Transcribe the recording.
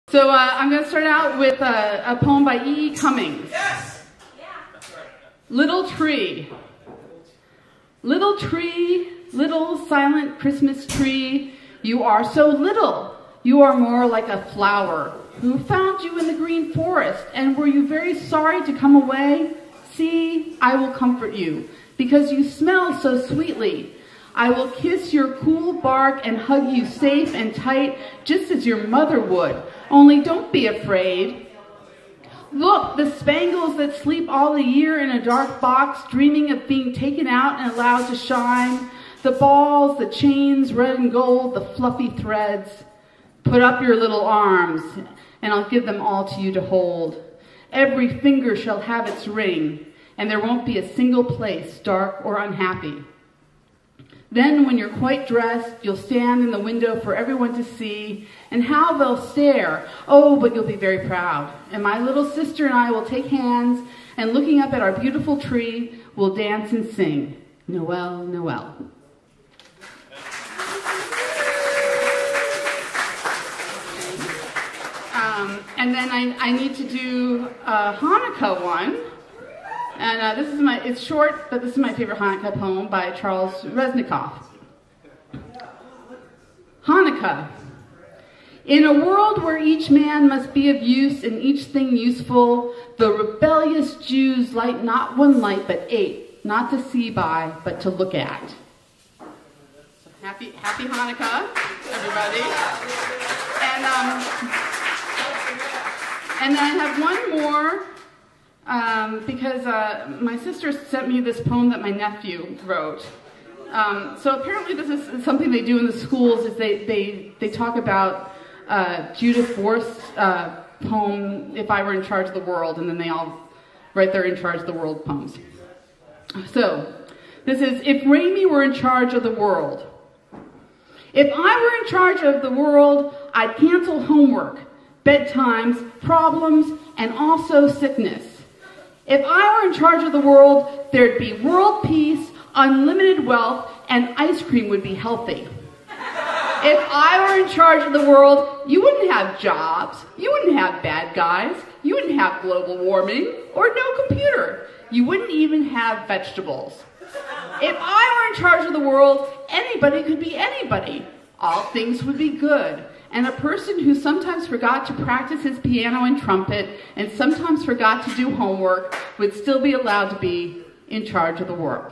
So I'm going to start out with a poem by E. E. Cummings. Yes! Yeah. That's right. Little tree. Little tree, little silent Christmas tree, you are so little. You are more like a flower. Who found you in the green forest? And were you very sorry to come away? See, I will comfort you, because you smell so sweetly. I will kiss your cool bark and hug you safe and tight, just as your mother would. Only don't be afraid. Look, the spangles that sleep all the year in a dark box, dreaming of being taken out and allowed to shine. The balls, the chains, red and gold, the fluffy threads. Put up your little arms, and I'll give them all to you to hold. Every finger shall have its ring, and there won't be a single place dark or unhappy. Then, when you're quite dressed, you'll stand in the window for everyone to see, and how they'll stare. Oh, but you'll be very proud. And my little sister and I will take hands, and looking up at our beautiful tree, we'll dance and sing, Noel, Noel. And then I need to do a Hanukkah one. And this is it's short, but this is my favorite Hanukkah poem by Charles Reznikoff. Hanukkah. In a world where each man must be of use and each thing useful, the rebellious Jews light not one light but 8, not to see by, but to look at. So happy Hanukkah, everybody. And then I have one more. Because my sister sent me this poem that my nephew wrote. So apparently this is something they do in the schools, is they talk about Judith Worth's poem, If I Were in Charge of the World, and then they all write their In Charge of the World poems. So this is, if Raimi were in charge of the world. If I were in charge of the world, I'd cancel homework, bedtimes, problems, and also sickness. If I were in charge of the world, there'd be world peace, unlimited wealth, and ice cream would be healthy. If I were in charge of the world, you wouldn't have jobs, you wouldn't have bad guys, you wouldn't have global warming, or no computer. You wouldn't even have vegetables. If I were in charge of the world, anybody could be anybody. All things would be good. And a person who sometimes forgot to practice his piano and trumpet and sometimes forgot to do homework would still be allowed to be in charge of the world.